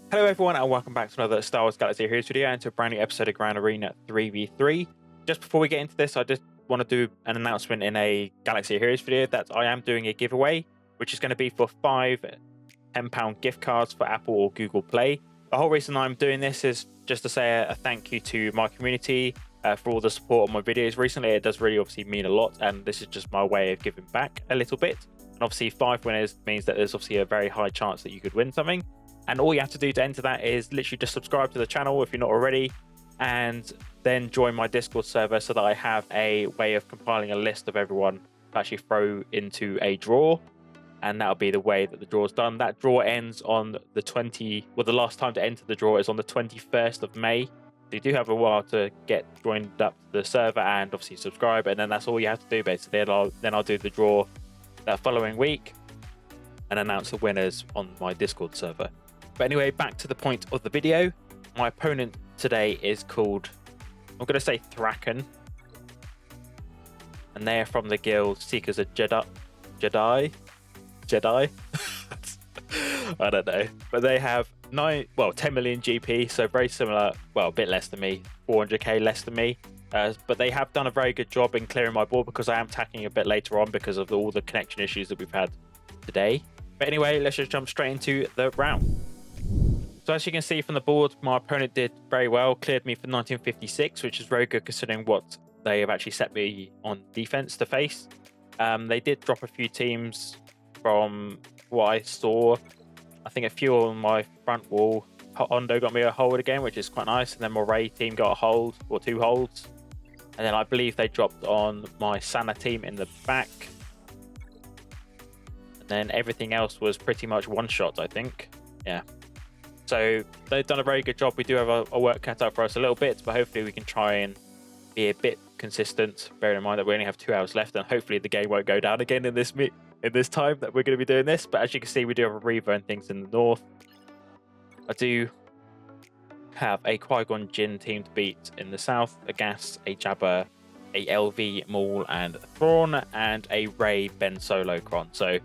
Hello everyone and welcome back to another Star Wars Galaxy Heroes video and to a brand new episode of Grand Arena 3v3. Just before we get into this, I just want to do an announcement in a Galaxy Heroes video that I am doing a giveaway, which is going to be for 5 £10 gift cards for Apple or Google Play. The whole reason I'm doing this is just to say a thank you to my community for all the support on my videos recently. It does really obviously mean a lot, and this is just my way of giving back a little bit. And obviously 5 winners means that there's obviously a very high chance that you could win something. And all you have to do to enter that is literally just subscribe to the channel if you're not already, and then join my Discord server so that I have a way of compiling a list of everyone to actually throw into a draw. And that'll be the way that the draw is done. That draw ends on the the last time to enter the draw is on the 21st of May. So you do have a while to get joined up to the server and obviously subscribe. And then that's all you have to do basically. Then I'll do the draw that following week and announce the winners on my Discord server. But anyway, back to the point of the video. My opponent today is called, I'm going to say Thraken. And they are from the guild Seekers of Jedi? I don't know. But they have 10 million GP, so very similar, well, a bit less than me, 400k less than me. But they have done a very good job in clearing my board because I am attacking a bit later on because of all the connection issues that we've had today. But anyway, let's just jump straight into the round. So as you can see from the board, my opponent did very well, cleared me for 1956, which is very good considering what they have actually set me on defense to face. They did drop a few teams from what I saw. I think a few on my front wall. Hondo got me a hold again, which is quite nice. And then my Rey team got a hold, or 2 holds. And then I believe they dropped on my Sana team in the back. And then everything else was pretty much one shot, I think. Yeah. So they've done a very good job. We do have a work cut out for us a little bit, but hopefully we can try and be a bit consistent. Bearing in mind that we only have 2 hours left, and hopefully the game won't go down again in this time that we're going to be doing this. But as you can see, we do have a Reva and things in the north. I do have a Qui-Gon Jinn team to beat in the south, a Gas, a Jabba, a LV, Maul, and Thrawn, and a Rey, Ben Solo, Cron. So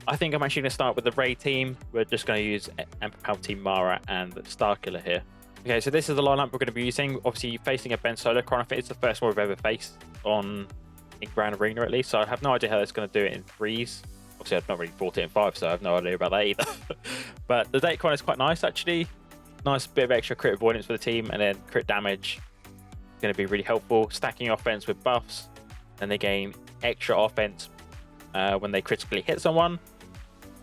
I think I'm actually going to start with the Rey team. We're just going to use Emperor Palpatine, Mara, and Starkiller here. Okay, so this is the lineup we're going to be using. Obviously, facing a Ben Solo Cron. I think it's the first one we've ever faced in Grand Arena, at least. So I have no idea how it's going to do it in 3s. Obviously, I've not really fought it in 5, so I have no idea about that either. But the Date Cron is quite nice, actually. Nice bit of extra crit avoidance for the team, and then crit damage is going to be really helpful. Stacking offense with buffs, and they gain extra offense when they critically hit someone.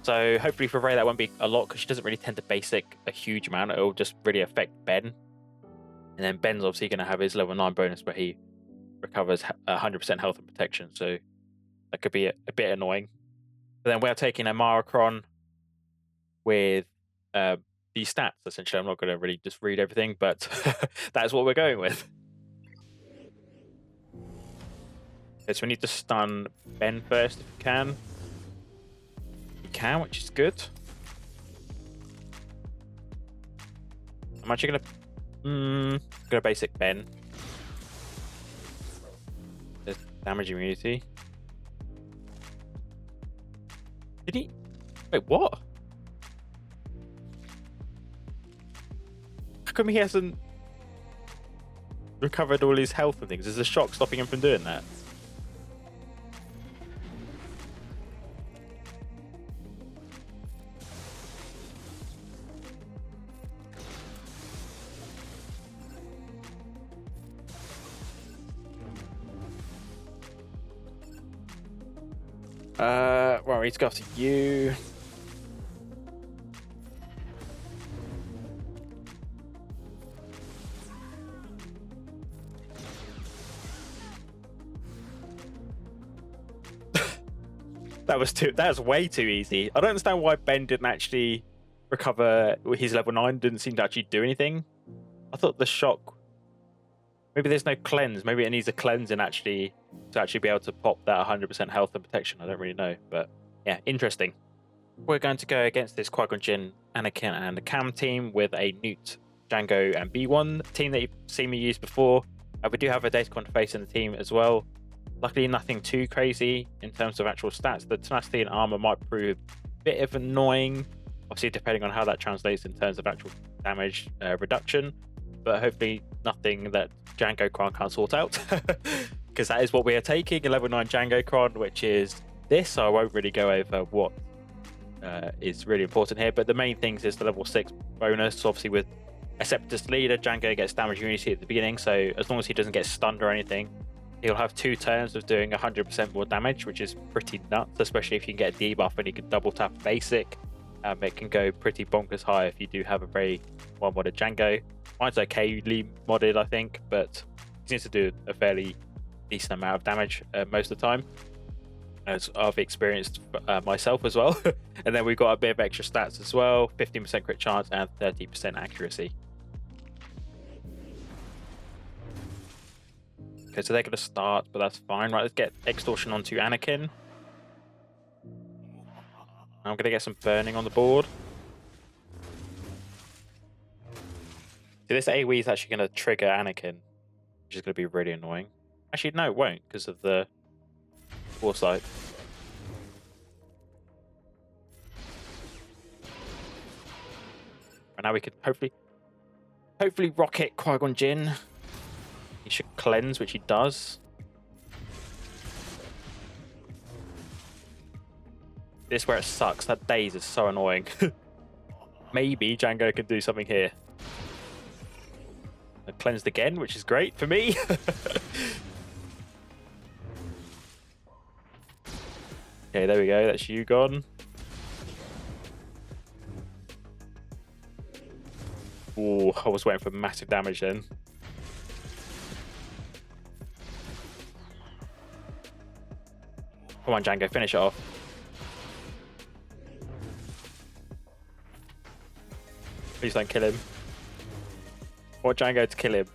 So hopefully for Rey that won't be a lot because she doesn't really tend to basic a huge amount. It will just really affect Ben. And then Ben's obviously going to have his level 9 bonus where he recovers 100% health and protection. So that could be a bit annoying. But then we're taking a Maracron with these stats, essentially. I'm not going to really just read everything, but that's what we're going with. Okay, so we need to stun Ben first if we can. Which is good. I'm actually gonna basic Ben. There's damage immunity. Did he? Wait, what? How come he hasn't recovered all his health and things? Is the shock stopping him from doing that? Well, we need to go after you. That was way too easy. I don't understand why Ben didn't actually recover his level 9, didn't seem to actually do anything. I thought the shock, maybe there's no cleanse. Maybe it needs a cleansing actually to actually be able to pop that 100% health and protection. I don't really know, but yeah, interesting. We're going to go against this Qui-Gon Jinn, Anakin, and the Cam team with a Nute Jango and B1 team that you've seen me use before. We do have a Datacon to face in the team as well. Luckily, nothing too crazy in terms of actual stats. The tenacity and armor might prove a bit of annoying Obviously, depending on how that translates in terms of actual damage reduction, but hopefully nothing that Jango Kron can't sort out, because that is what we are taking, a level 9 Jango Kron, which is this. So I won't really go over what is really important here, but the main things is the level 6 bonus. Obviously, with a Separatist leader, Jango gets damage immunity at the beginning, so as long as he doesn't get stunned or anything, he'll have 2 turns of doing 100% more damage, which is pretty nuts, especially if you can get a debuff and you can double tap basic. It can go pretty bonkers high if you do have a very well modded Jango. Mine's okayly modded, I think, but he seems to do a fairly decent amount of damage most of the time, as I've experienced myself as well. And then we've got a bit of extra stats as well, 15% crit chance and 30% accuracy. Okay, so they're going to start, but that's fine. Right, let's get Extortion onto Anakin. I'm going to get some burning on the board. See, this AoE is actually going to trigger Anakin, which is going to be really annoying. Actually, no, it won't, because of the foresight. And now we can hopefully rocket Qui-Gon Jinn. He should cleanse, which he does. This is where it sucks. That daze is so annoying. Maybe Jango can do something here. Cleansed again, which is great for me. Okay, there we go. That's you gone. Ooh, I was waiting for massive damage then. Come on, Jango, finish it off. Please don't kill him. I want Jango to kill him.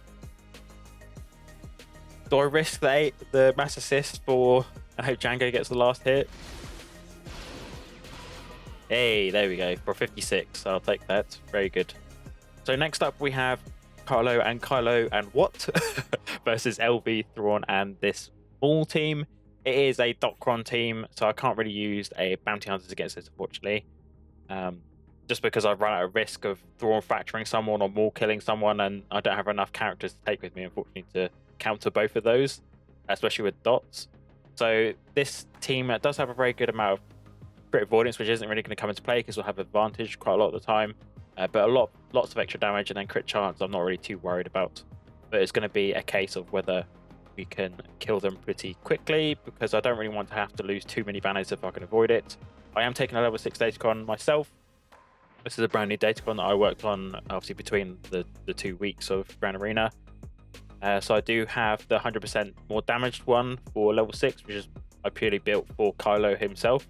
Do I risk the mass assist for... I hope Jango gets the last hit. Hey, there we go. For 56. I'll take that. Very good. So next up we have Kylo and what? versus LV, Thrawn, and this Maul team. It is a Docron team, so I can't really use a Bounty Hunters against this, unfortunately. Just because I run out of risk of Thrawn fracturing someone or Maul killing someone, and I don't have enough characters to take with me, unfortunately, to counter both of those, especially with dots. So this team does have a very good amount of crit avoidance, which isn't really going to come into play because we'll have advantage quite a lot of the time. But lots of extra damage and then crit chance I'm not really too worried about. But it's going to be a case of whether we can kill them pretty quickly, because I don't really want to have to lose too many banners if I can avoid it. I am taking a level 6 Datacon myself. This is a brand new Datacon that I worked on, obviously, between the 2 weeks of Grand Arena. So I do have the 100% more damaged one for level 6, which is I purely built for Kylo himself.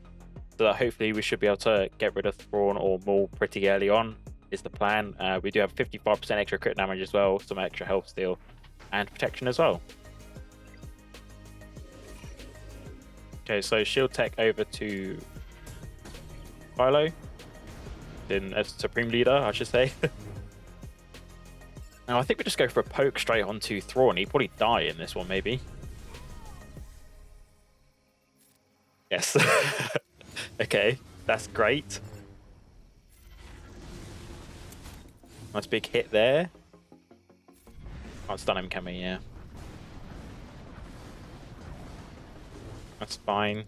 So that hopefully we should be able to get rid of Thrawn or Maul pretty early on, is the plan. We do have 55% extra crit damage as well, some extra health steal, and protection as well. Okay, so shield tech over to Kylo. As Supreme Leader, I should say. Now, I think we just go for a poke straight onto Thrawn. He'd probably die in this one, maybe. Yes. Okay, that's great. Nice big hit there. Can't stun him, can we? Yeah. That's fine.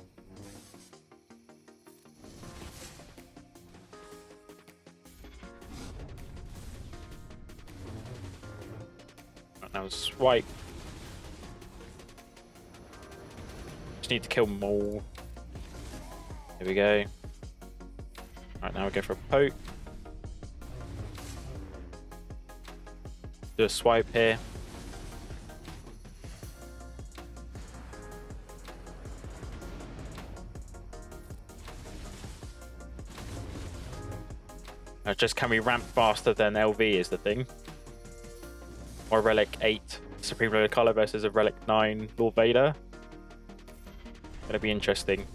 Now swipe. Just need to kill Maul. Here we go. Right, now we go for a poke. Do a swipe here. Just can we ramp faster than LV is the thing. Or Relic 8 Supreme Lord Kylo versus a Relic 9 Lord Vader. Gonna be interesting.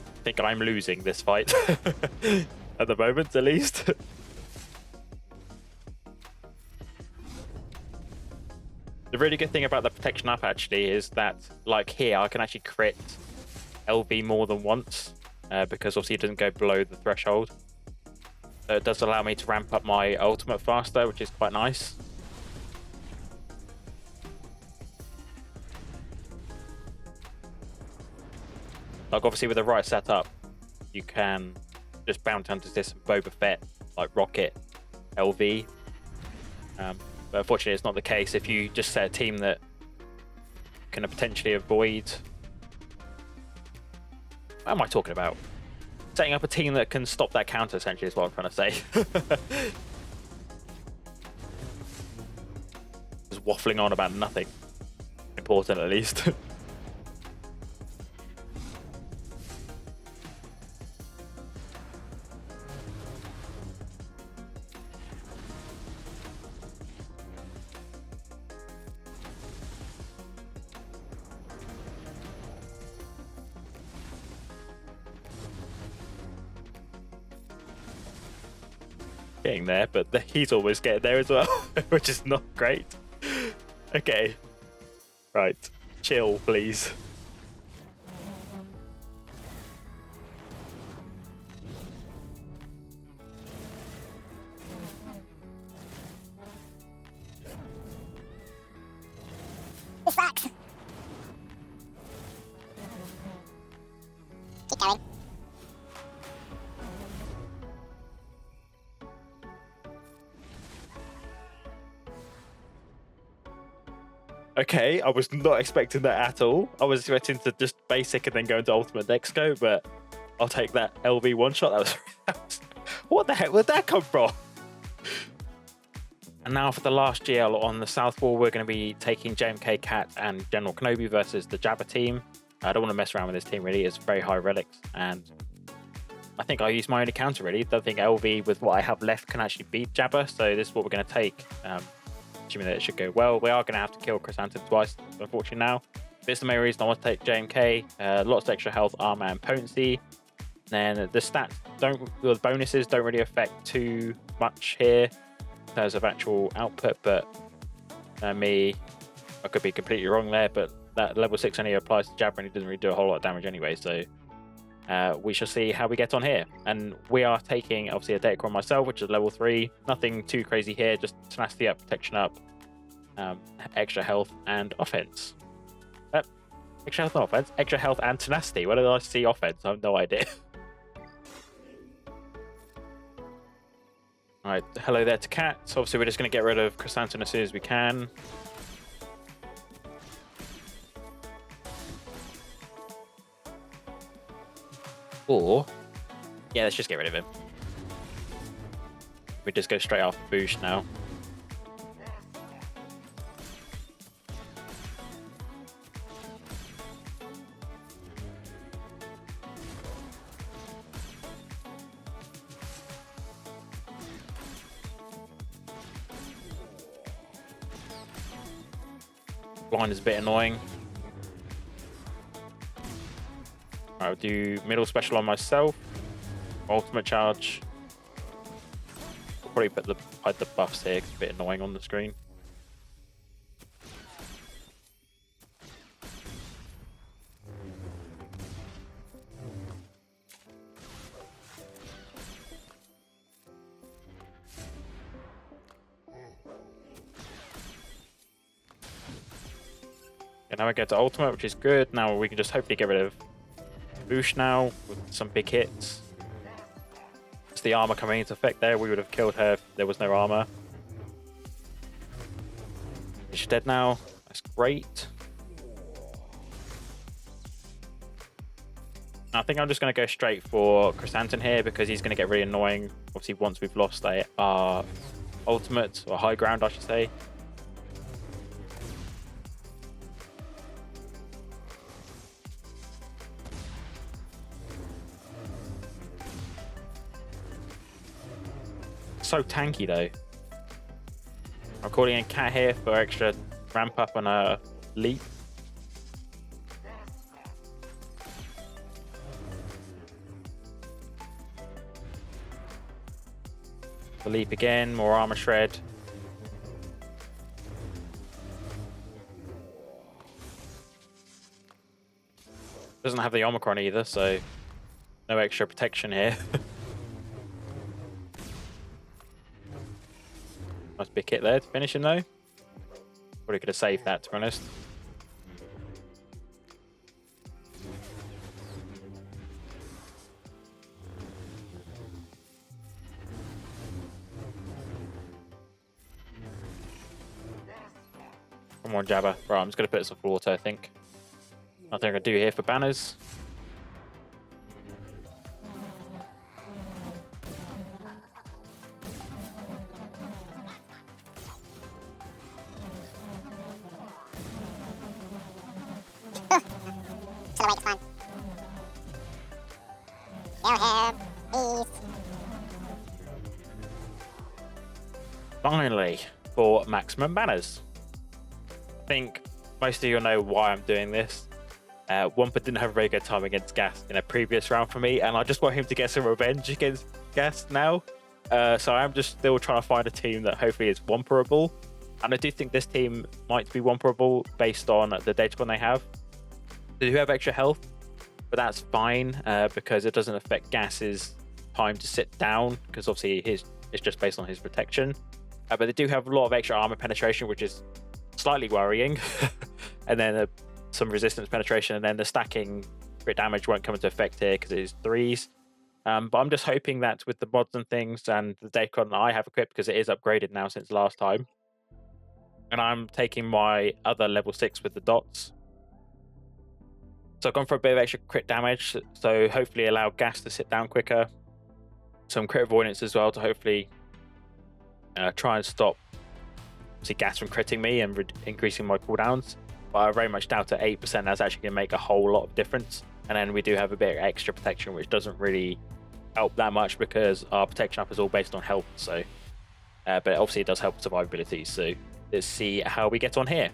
I think I'm losing this fight. At the moment, at least. The really good thing about the protection up actually is that, like here, I can actually crit LV more than once because obviously it doesn't go below the threshold. So it does allow me to ramp up my ultimate faster, which is quite nice. Like obviously with the right setup, you can just bounty hunters this and Boba Fett, like Rocket, LV. But unfortunately it's not the case. If you just set a team that can potentially avoid... What am I talking about? Setting up a team that can stop that counter, essentially, is what I'm trying to say. Just waffling on about nothing important, at least. Getting there, but he's almost getting there as well, which is not great. Okay, right, chill, please. Relax. Keep going. Okay, I was not expecting that at all. I was expecting to just basic and then go into ultimate Dexco, but I'll take that LV one shot. That was what the heck? Where'd that come from? And now for the last GL on the South Wall, we're going to be taking JMK CAT and General Kenobi versus the Jabba team. I don't want to mess around with this team really. It's very high relics, and I think I use my only counter really. Don't think LV with what I have left can actually beat Jabba, so this is what we're going to take. Assuming that it should go well. We are going to have to kill Chrysanthemum twice, unfortunately now. This is the main reason I want to take JMK. Lots of extra health, armor, and potency. And then the stats the bonuses don't really affect too much here in terms of actual output, but I could be completely wrong there, but that level 6 only applies to Jabba and he doesn't really do a whole lot of damage anyway, so we shall see how we get on here. And we are taking obviously a Datacron myself, which is level 3. Nothing too crazy here, just tenacity up, protection up, extra health and offense. Extra health and offense, extra health and tenacity. Where did I see offense? I have no idea. Alright, hello there to Cat. So obviously we're just going to get rid of Chrysanthemum as soon as we can. Or, yeah, let's just get rid of him. We just go straight after Boushh now. Blind is a bit annoying. I'll do middle special on myself. Ultimate charge. I'll probably hide the buffs here, 'cause it's a bit annoying on the screen. And now we get to ultimate, which is good. Now we can just hopefully get rid of Boushh now with some big hits. It's the armor coming into effect there. We would have killed her if there was no armor. She's dead now. That's great. I think I'm just going to go straight for Chrysanthemum here because he's going to get really annoying. Obviously, once we've lost our ultimate, or high ground, I should say. So tanky though. I'm calling in Cat here for extra ramp up and a leap. The leap again, more armor shred. Doesn't have the Omicron either, so no extra protection here. Nice big hit there to finish him though. Probably could have saved that, to be honest. Come on, Jabba. Right, I'm just going to put some water, I think. Nothing I can do here for banners. Accelerate, fine. Go ahead, please. Finally, for maximum banners. I think most of you know why I'm doing this. Wampa didn't have a very good time against Gas in a previous round for me, and I just want him to get some revenge against Gas now. So I'm just still trying to find a team that hopefully is Wamperable. And I do think this team might be Wamperable based on the data they have. They do have extra health, but that's fine because it doesn't affect Gas's time to sit down, because obviously it's just based on his protection. But they do have a lot of extra armor penetration, which is slightly worrying. And then some resistance penetration, and then the stacking crit damage won't come into effect here because it is 3s. But I'm just hoping that with the mods and things and the Dacron I have equipped, because it is upgraded now since last time, and I'm taking my other level 6 with the dots. So I've gone for a bit of extra crit damage, so hopefully allow Gas to sit down quicker. Some crit avoidance as well to hopefully try and stop Gas from critting me and increasing my cooldowns. But I very much doubt at 8% that's actually going to make a whole lot of difference. And then we do have a bit of extra protection, which doesn't really help that much because our protection up is all based on health. So, but obviously it does help survivability. So let's see how we get on here.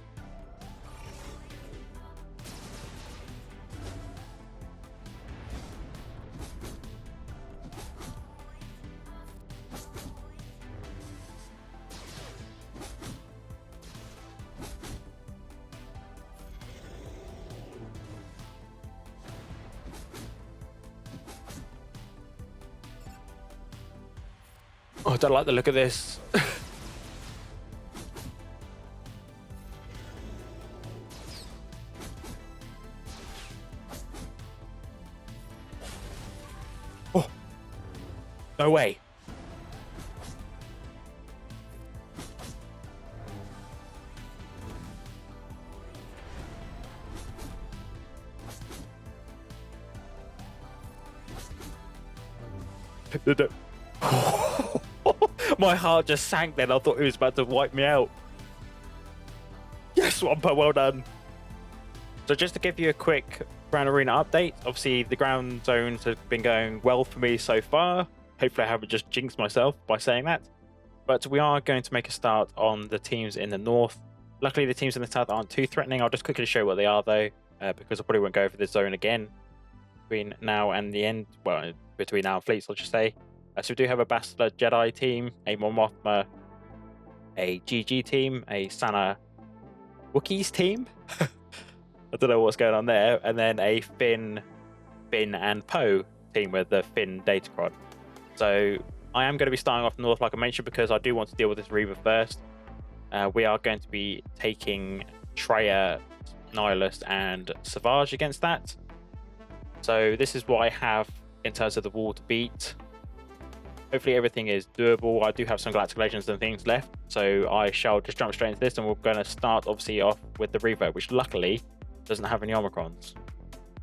Oh, I don't like the look of this. Oh, no way. My heart just sank then. I thought he was about to wipe me out. Yes, Wampa, well done. So just to give you a quick Ground Arena update, obviously the ground zones have been going well for me so far. Hopefully I haven't just jinxed myself by saying that. But we are going to make a start on the teams in the north. Luckily the teams in the south aren't too threatening. I'll just quickly show what they are though, because I probably won't go over this zone again between now and the end. Well, between now and Fleets, I'll just say. So we do have a Bastilla Jedi team, a Mon Mothma, a GG team, a Sana Wookiees team. I don't know what's going on there. And then a Finn and Poe team with the Finn Datacron. So I am going to be starting off north, like I mentioned, because I do want to deal with this Reva first. We are going to be taking Traya, Nihilus, and Savage against that. So this is what I have in terms of the wall to beat. Hopefully everything is doable. I do have some Galactic Legends and things left, so I shall just jump straight into this, and we're going to start obviously off with the Reva, which luckily doesn't have any Omicrons.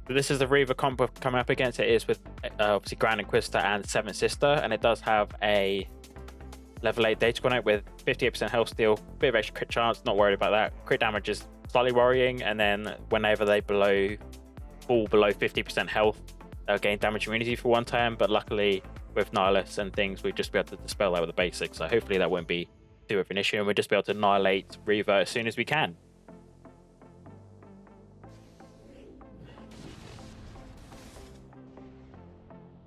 So this is the Reva comp coming up against. It is with obviously Grand Inquisitor and Seventh Sister, and it does have a level 8 data on it with 58% health steal, bit of extra crit chance, not worried about that. Crit damage is slightly worrying, and then whenever they fall below 50% health, they'll gain damage immunity for one turn, but luckily with Nihilus and things, we'd just be able to dispel that with the basics, so hopefully that won't be too of an issue, and we'll just be able to annihilate Reva as soon as we can.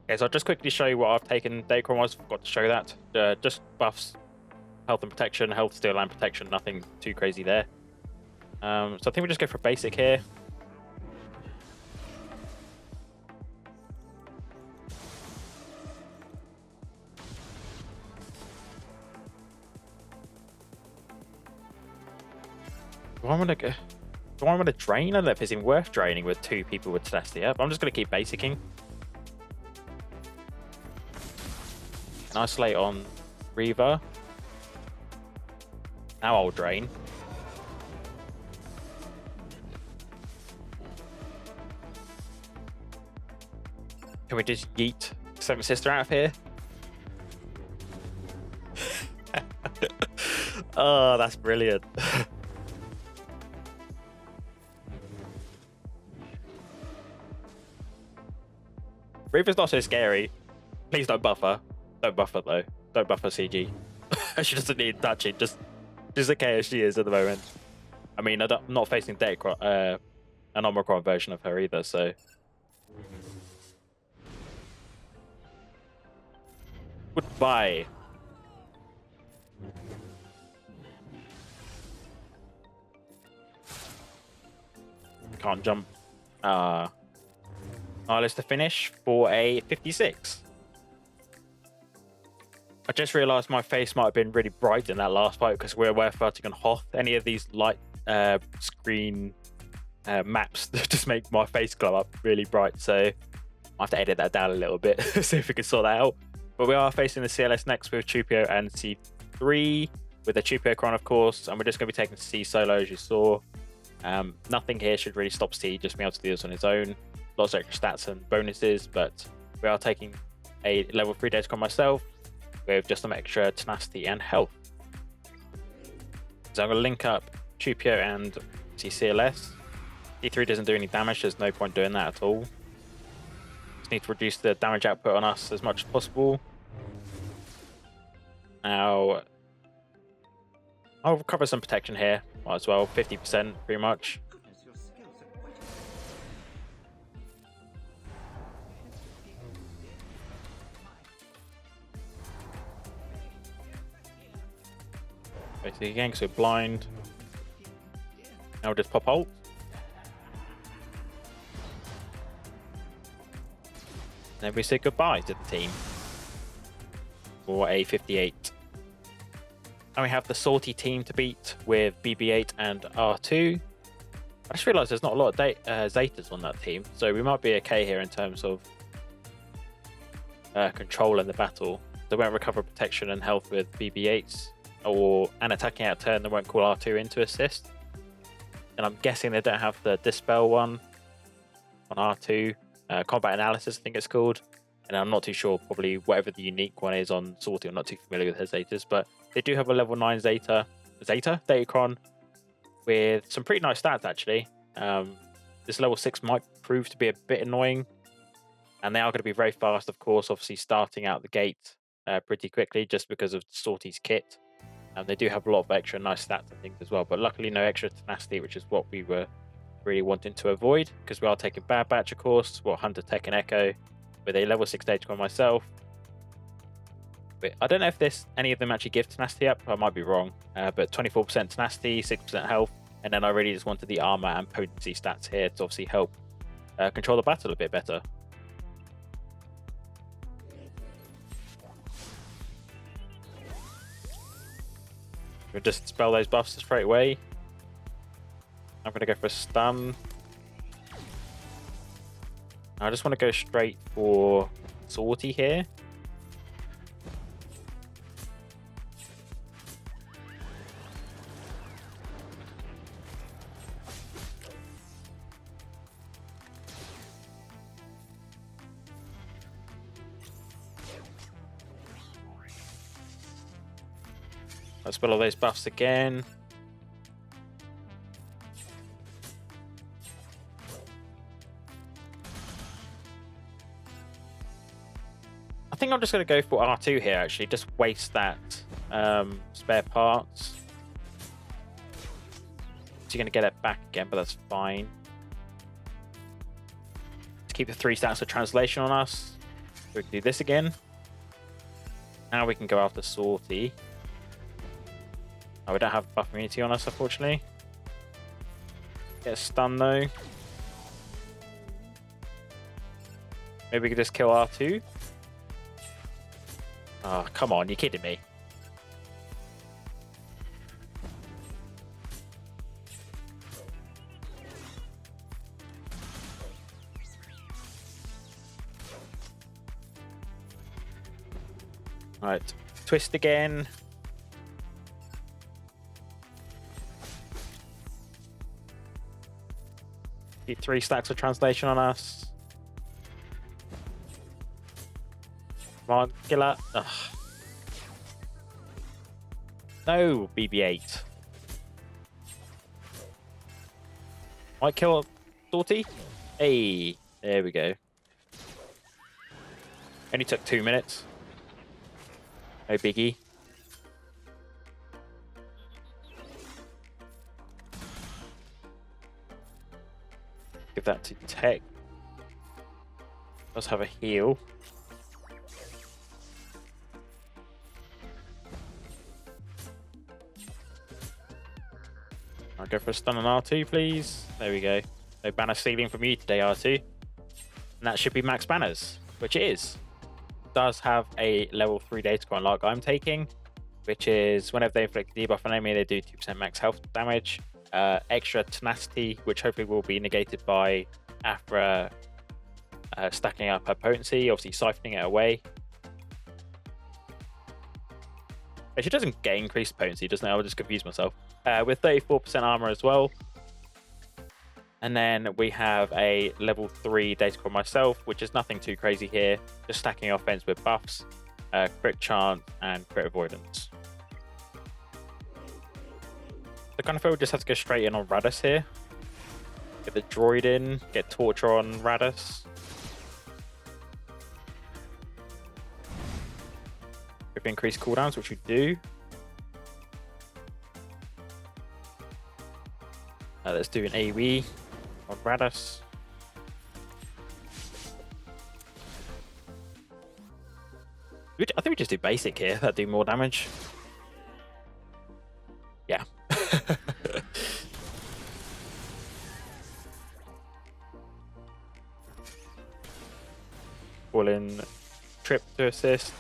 Okay, so I'll just quickly show you what I've taken Dacron-wise. Forgot to show that. Just buffs, health and protection, health, steal, and protection. Nothing too crazy there. So I think we just go for basic here. Do I want to go? Do I want to drain? I don't know if it's even worth draining with 2 people with tenacity up. I'm just going to keep basicking. And isolate on Reva. Now I'll drain. Can we just yeet Seven Sister out of here? Oh, that's brilliant. Reva's not so scary. Please don't buffer. Don't buffer though. Don't buffer CG. She doesn't need touching. Just okay as she is at the moment. I mean, I'm not facing an Omicron version of her either, so. Goodbye. Can't jump. Nihilus to finish for a 56. I just realised my face might have been really bright in that last fight because we were fighting on Hoth. Any of these light screen maps just make my face glow up really bright. So I have to edit that down a little bit, see if we can sort that out. But we are facing the CLS next with Chewpio and C3 with a Chewpio Chron, of course. And we're just going to be taking C solo, as you saw. Nothing here should really stop C just being able to do this on his own. Lots of extra stats and bonuses, but we are taking a level 3 Datacron myself with just some extra tenacity and health. So I'm going to link up Chewpio and CLS. C3 doesn't do any damage, there's no point doing that at all. Just need to reduce the damage output on us as much as possible. Now, I'll cover some protection here, might as well, 50% pretty much. Basically again, because we're blind. Now we'll just pop ult. Then we say goodbye to the team for a 58. And we have the salty team to beat with BB8 and R2. I just realised there's not a lot of Zetas on that team, so we might be okay here in terms of control in the battle. They won't recover protection and health with BB8s, or an attacking out turn, they won't call R2 in to assist. And I'm guessing they don't have the Dispel one on R2. Combat Analysis, I think it's called. And I'm not too sure, probably whatever the unique one is on Salty. I'm not too familiar with his Zetas, but they do have a level 9 Datacron with some pretty nice stats, actually. This level 6 might prove to be a bit annoying. And they are going to be very fast, of course, obviously starting out the gate pretty quickly just because of Salty's kit. They do have a lot of extra nice stats, I think, as well. But luckily, no extra tenacity, which is what we were really wanting to avoid, because we are taking Bad Batch, of course, well, Hunter, Tech, and Echo, with a level 6 Datacron myself. But I don't know if any of them actually give tenacity up. I might be wrong. But 24% tenacity, 6% health, and then I really just wanted the armor and potency stats here to obviously help control the battle a bit better. We'll just dispel those buffs straight away. I'm going to go for a stun. I just want to go straight for Salty here. Let's spell all those buffs again. I think I'm just going to go for R2 here, actually. Just waste that spare parts. So you're going to get it back again, but that's fine. To keep the 3 stats of translation on us. We can do this again. Now we can go after Salty. Oh, we don't have buff immunity on us, unfortunately. Get a stun, though. Maybe we could just kill R2. Oh, come on, you're kidding me. Right, twist again. Keep 3 stacks of translation on us. Come on, killer. Ugh. No, BB-8. Might kill Salty. Hey, there we go. Only took 2 minutes. No biggie. Give that to Tech. Does have a heal. I'll go for a stun on R2, please. There we go. No banner stealing from you today, R2. And that should be max banners, which it is. It does have a level 3 Datacron like I'm taking, which is whenever they inflict a debuff on enemy, they do 2% max health damage. Extra tenacity, which hopefully will be negated by Aphra stacking up her potency, obviously siphoning it away. She doesn't get increased potency, doesn't it? I'll just confuse myself. With 34% armor as well. And then we have a level 3 Datacron myself, which is nothing too crazy here. Just stacking offense with buffs, crit chance, and crit avoidance. So kind of feel we just have to go straight in on Raddus here. Get the droid in, get Torture on Raddus. If increase cooldowns, which we do. Let's do an AoE on Raddus. I think we just do basic here. That'd do more damage. Yeah. Call in Trip to assist.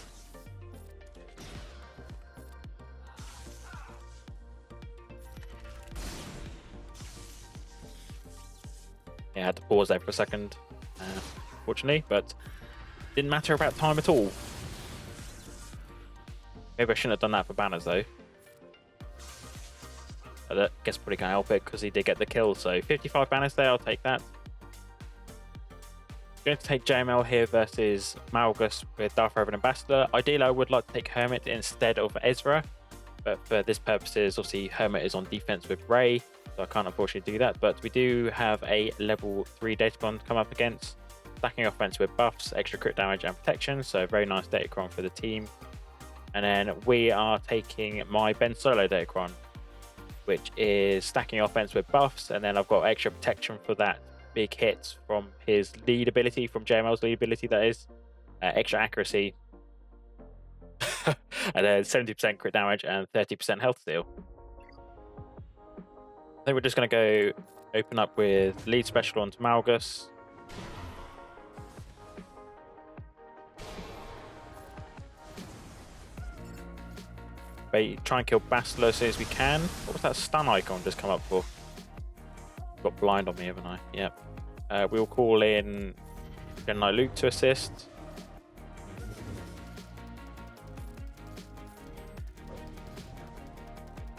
Yeah, I had to pause there for a second, fortunately, but didn't matter about time at all. Maybe I shouldn't have done that for banners though. But I guess probably can't help it because he did get the kill. So 55 banners there, I'll take that. Going to take JML here versus Malgus with Darth Revan and Bastilla. Ideally, I would like to take Hermit instead of Ezra, but for this purposes, obviously Hermit is on defense with Rey, so I can't unfortunately do that. But we do have a level 3 Datacron to come up against, stacking offense with buffs, extra crit damage and protection, so very nice Datacron for the team. And then we are taking my Ben Solo Datacron, which is stacking offense with buffs, and then I've got extra protection for that big hits from his lead ability, from JML's lead ability, that is. Extra accuracy, and then 70% crit damage and 30% health steal. I think we're just going to go open up with lead special onto Malgus. Try and kill Bastilla as soon as we can. What was that stun icon just come up for? Got blind on me, haven't I? Yep. We'll call in Jedi Luke to assist.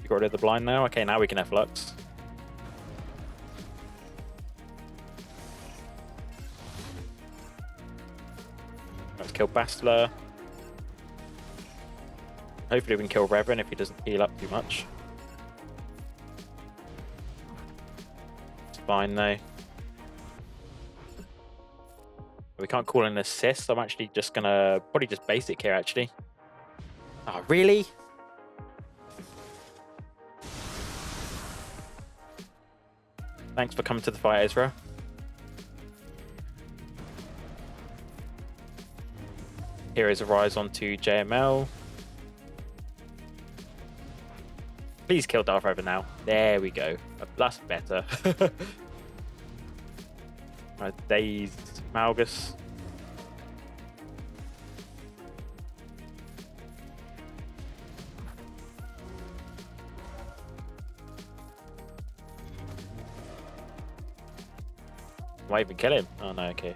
You got rid of the blind now? Okay, now we can F-Lux. Let's kill Bastilla. Hopefully we can kill Reva if he doesn't heal up too much. It's fine though. We can't call in assist. I'm actually just gonna probably just basic here actually. Oh, really? Thanks for coming to the fight, Ezra. Here is a rise onto JML. Please kill Darth Revan now. There we go. That's better. Right, dazed Malgus. Might even kill him. Oh no, okay.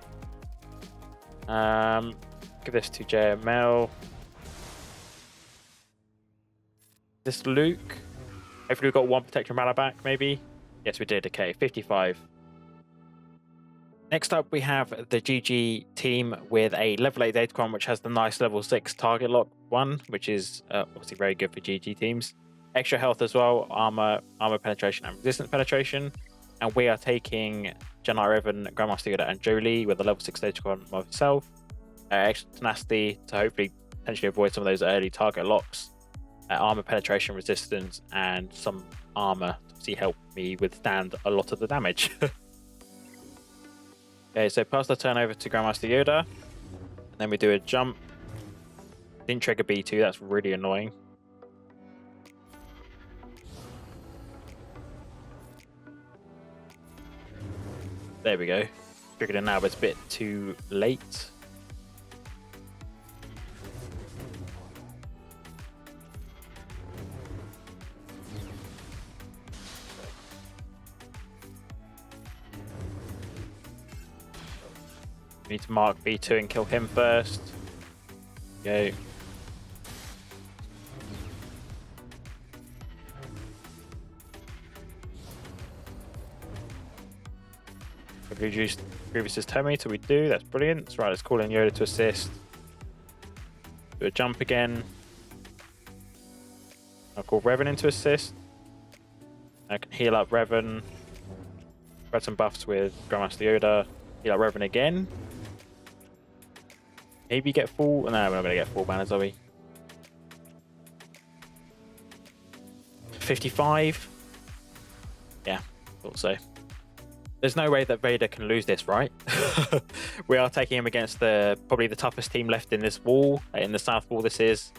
Give this to JML. This Luke. Hopefully we got one protection mana back, maybe. Yes, we did. Okay, 55. Next up, we have the GG team with a level 8 Datacron, which has the nice level 6 target lock one, which is obviously very good for GG teams. Extra health as well, armor penetration, and resistance penetration. And we are taking Jedi Revan, Grandmaster Yoda, and Jolee with a level 6 Datacron myself. Extra tenacity to hopefully potentially avoid some of those early target locks. Armor penetration, resistance, and some armor to obviously help me withstand a lot of the damage. Okay, so pass the turn over to Grandmaster Yoda. And then we do a jump. Didn't trigger B2, that's really annoying. There we go. Triggered it now, but it's a bit too late. We need to mark B2 and kill him first. Go. Reduce Grievous's Terminator, we do, that's brilliant. That's right, let's call in Yoda to assist. Do a jump again. I'll call Revan in to assist. I can heal up Revan. Grab some buffs with Grandmaster Yoda. Heal up Revan again. Maybe get full. No, we're not going to get full banners, are we? 55. Yeah, thought so. There's no way that Vader can lose this, right? We are taking him against probably the toughest team left in this wall, in the South Wall this is,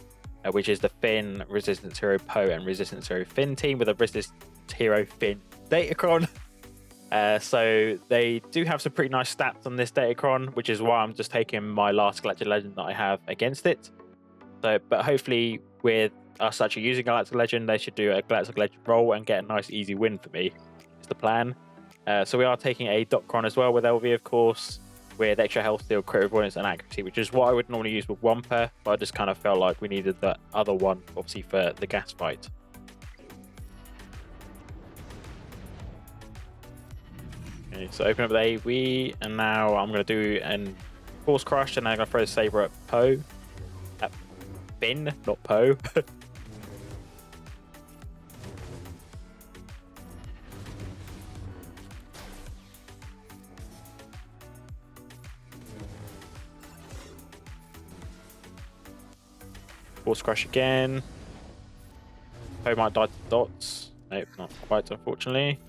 which is the Finn, Resistance Hero Poe, and Resistance Hero Finn team with a Resistance Hero Finn Datacron. So they do have some pretty nice stats on this Datacron, which is why I'm just taking my last Galactic Legend that I have against it. So, but hopefully with us actually using Galactic Legend, they should do a Galactic Legend roll and get a nice easy win for me, is the plan. So we are taking a Dotcron as well with LV, of course, with extra health steal, crit avoidance, and accuracy, which is what I would normally use with Wampa, but I just kind of felt like we needed that other one, obviously, for the gas fight. Okay, so open up the AV, and now I'm going to do an Force Crush, and then I'm going to throw the Saber at Poe. At Finn, not Poe. Force Crush again. Poe might die to dots. Nope, not quite, unfortunately.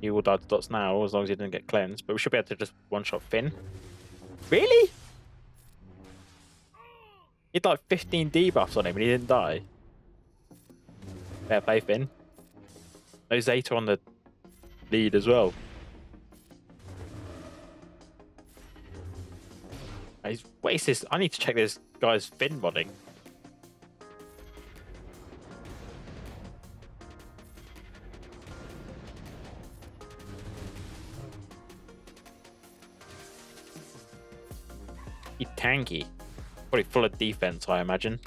He will die to dots now, as long as he didn't get cleansed. But we should be able to just one-shot Finn. Really? He had like 15 debuffs on him and he didn't die. Fair play, Finn. No Zeta on the lead as well. What is this? I need to check this guy's Finn modding. He's tanky. Probably full of defense, I imagine.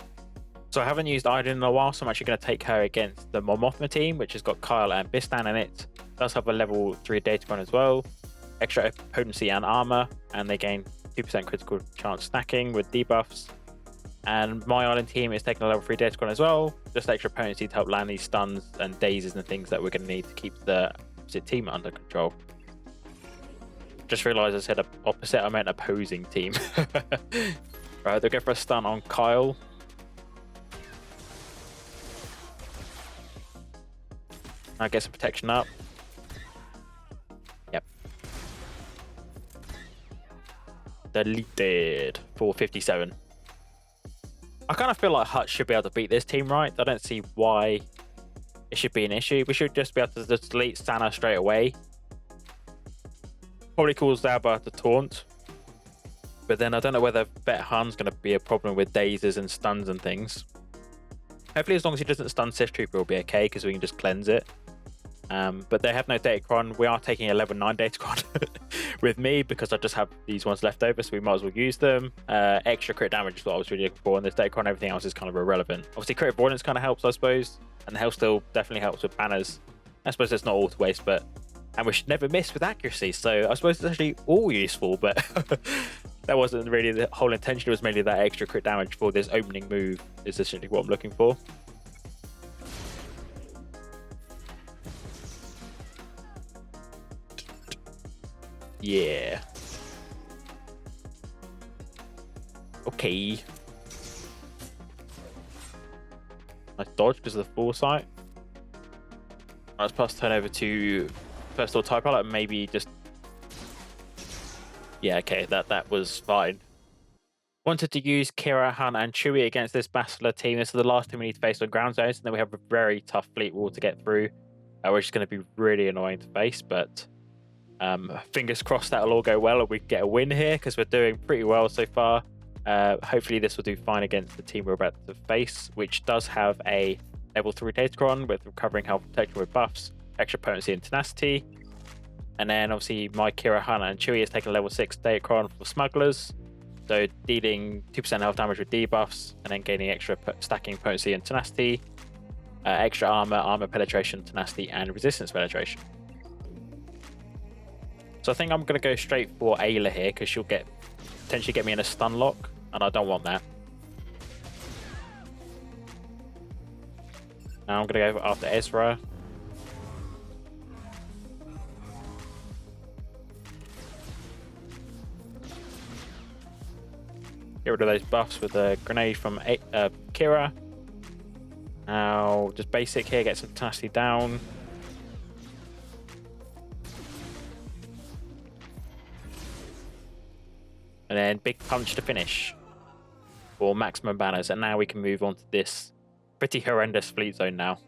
So I haven't used Iden in a while, so I'm actually going to take her against the Mon Mothma team, which has got Kyle and Bistan in it. It does have a level 3 Datacron as well. Extra potency and armor, and they gain 2% critical chance stacking with debuffs. And my island team is taking a level 3 Datacron as well. Just extra potency to help land these stuns and dazes and things that we're going to need to keep the opposite team under control. Just realised I said opposite, I meant opposing team. Right, they'll go for a stun on Kyle. Now get some protection up. Yep. Deleted for 57. I kind of feel like Hutch should be able to beat this team, right? I don't see why it should be an issue. We should just be able to just delete Stanna straight away. Probably cause Zaalbar to taunt. But then I don't know whether Bet Han's going to be a problem with dazes and stuns and things. Hopefully as long as he doesn't stun Sith Trooper, will be okay, because we can just cleanse it. But they have no Datacron. We are taking a level 9 Datacron with me because I just have these ones left over, so we might as well use them. Extra crit damage is what I was really looking for, and this Datacron, everything else is kind of irrelevant. Obviously, crit avoidance kind of helps, I suppose, and the health still definitely helps with banners. I suppose it's not all to waste, but and we should never miss with accuracy, so I suppose it's actually all useful, but that wasn't really the whole intention. It was mainly that extra crit damage for this opening move is essentially what I'm looking for. Yeah. Okay. Nice dodge because of the foresight. Let's pass turn over to first of all TIE Pilot and maybe just... Yeah, okay, that was fine. Wanted to use Qira, Han, and Chewie against this Bastilla team. This is the last team we need to face on ground zones, and then we have a very tough fleet wall to get through, which is going to be really annoying to face, but fingers crossed that'll all go well and we get a win here because we're doing pretty well so far. Hopefully this will do fine against the team we're about to face, which does have a level 3 Datacron with recovering health protection with buffs, extra potency and tenacity. And then obviously my Qira, Han, and Chewie is taking a level 6 Datacron for smugglers, so dealing 2% health damage with debuffs and then gaining extra stacking potency and tenacity, extra armor penetration, tenacity, and resistance penetration. So I think I'm going to go straight for Aayla here because she'll potentially get me in a stun lock, and I don't want that. Now I'm going to go after Ezra. Get rid of those buffs with a grenade from Qira. Now just basic here, get some tenacity down. And then big punch to finish for maximum banners. And now we can move on to this pretty horrendous fleet zone now.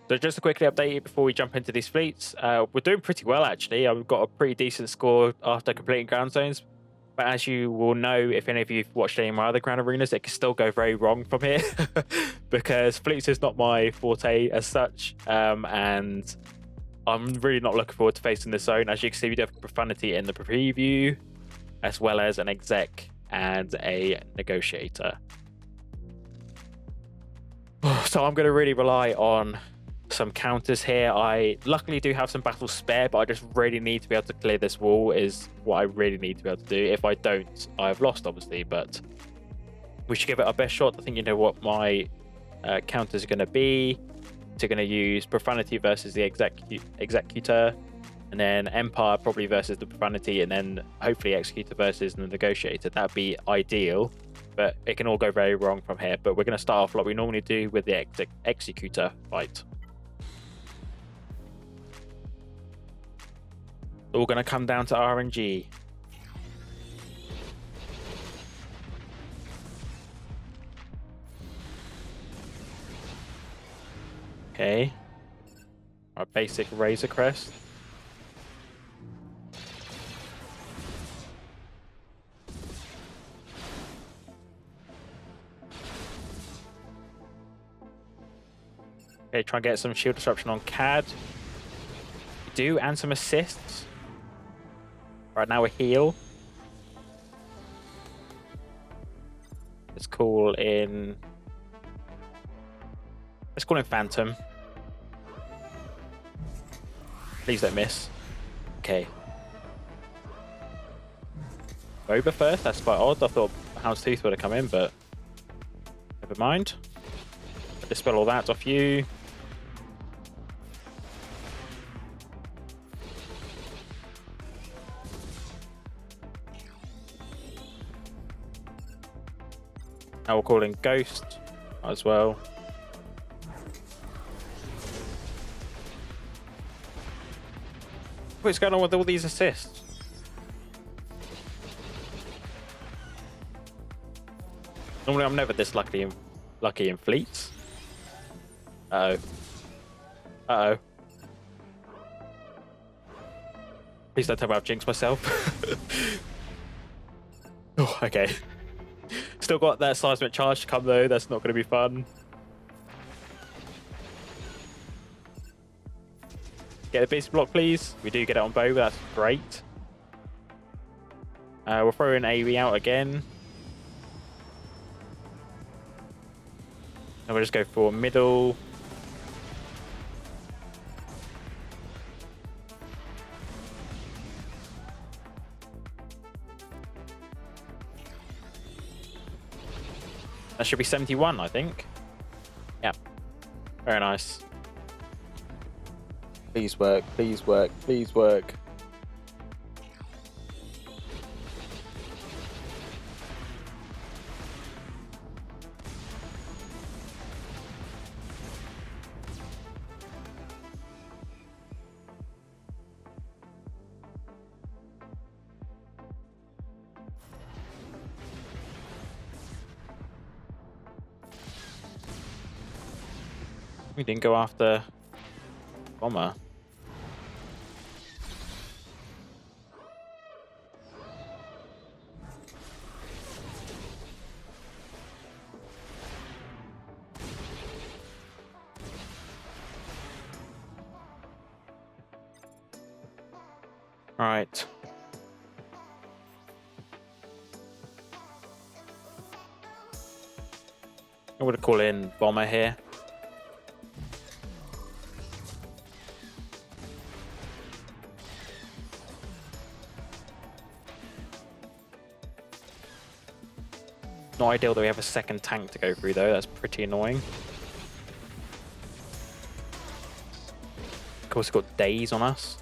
So just to quickly update you before we jump into these fleets, we're doing pretty well actually. We've got a pretty decent score after completing ground zones. But as you will know, if any of you have watched any of my other ground arenas, it can still go very wrong from here because fleets is not my forte as such. And I'm really not looking forward to facing this zone. As you can see, we do have Profundity in the preview, as well as an exec and a negotiator. So I'm going to really rely on some counters here. I luckily do have some battles spare, but I just really need to be able to clear this wall is what I really need to be able to do. If I don't, I've lost obviously, but we should give it our best shot. I think you know what my counters are going to be. So going to use Profundity versus the Executor, and then Empire probably versus the Profundity, and then hopefully Executor versus the Negotiator. That'd be ideal, but it can all go very wrong from here. But we're going to start off like we normally do with the Executor fight. All going to come down to RNG. Okay. Our basic Razor Crest. Okay, try and get some shield disruption on CAD. We do, and some assists. Right now we heal. Let's call in Phantom. Please don't miss. Okay. Boba first, that's quite odd. I thought Houndstooth would have come in, but never mind. I'll dispel all that off you. Now we'll call in Ghost as well. What's going on with all these assists? Normally I'm never this lucky in fleets. Uh-oh. Uh-oh. Please don't tell me I've jinxed myself. Oh, okay. Still got that seismic charge to come though. That's not going to be fun. Get the basic block, please. We do get it on bow, that's great. We'll throw in AV out again. And we'll just go for middle. That should be 71, I think. Yeah. Very nice. Please work, please work, please work. We didn't go after bomber. All right. I'm going to call in bomber here. Not ideal that we have a second tank to go through though, that's pretty annoying. Of course, we've got days on us.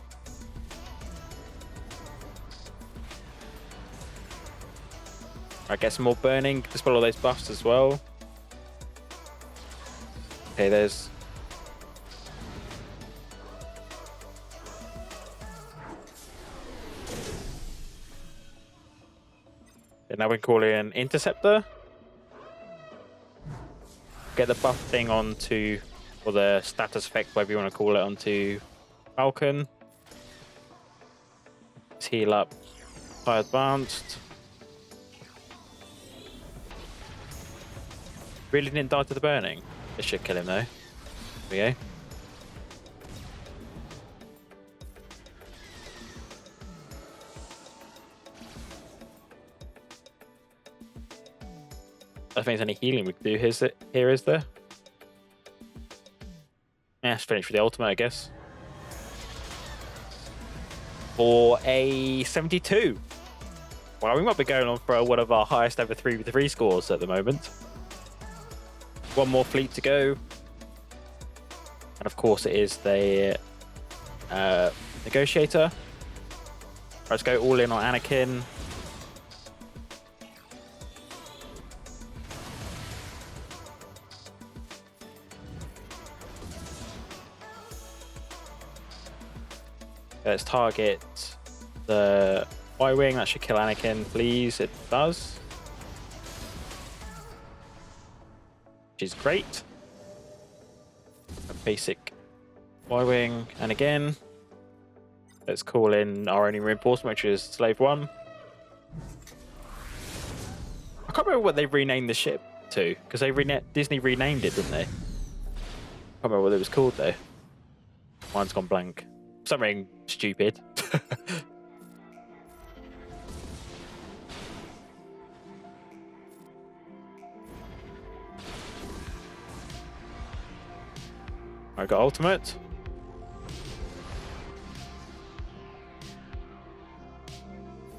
Alright, get some more burning, dispel all those buffs as well. Okay, there's... And now we call in Interceptor. Get the buff thing onto, or the status effect, whatever you want to call it, onto Falcon. Let's heal up. High advanced. Really didn't die to the burning. This should kill him though. There we go. I don't think there's any healing we can do here, is there? Yeah, let's finish with the ultimate, I guess. For a 72. Well, we might be going on for one of our highest ever 3v3 scores at the moment. One more fleet to go. And of course it is the negotiator. Let's go all in on Anakin. Let's target the Y-Wing. That should kill Anakin, please. It does. Which is great. A basic Y-Wing. And again, let's call in our only reinforcement, which is Slave 1. I can't remember what they renamed the ship to, because Disney renamed it, didn't they? I can't remember what it was called, though. Mine's gone blank. Something stupid. I got ultimate.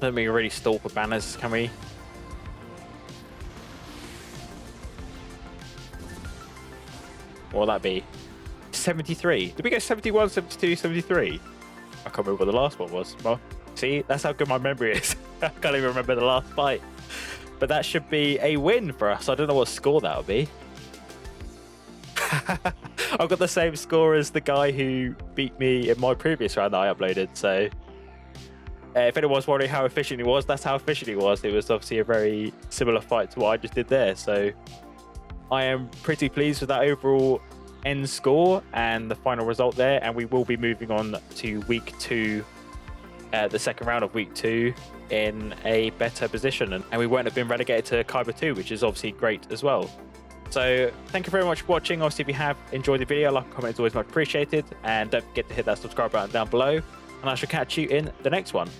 Don't think we can really stall for banners, can we? What will that be? 73. Did we go 71, 72, 73? I can't remember what the last one was. Well, see, that's how good my memory is. I can't even remember the last fight. But that should be a win for us. I don't know what score that would be. I've got the same score as the guy who beat me in my previous round that I uploaded. So if anyone's wondering how efficient he was, that's how efficient he was. It was obviously a very similar fight to what I just did there. So I am pretty pleased with that overall end score and the final result there, and we will be moving on to week 2, the second round of week 2 in a better position, and we won't have been relegated to Kyber 2, which is obviously great as well. So thank you very much for watching. Obviously, if you have enjoyed the video, like and comment is always much appreciated. And don't forget to hit that subscribe button down below. And I shall catch you in the next one.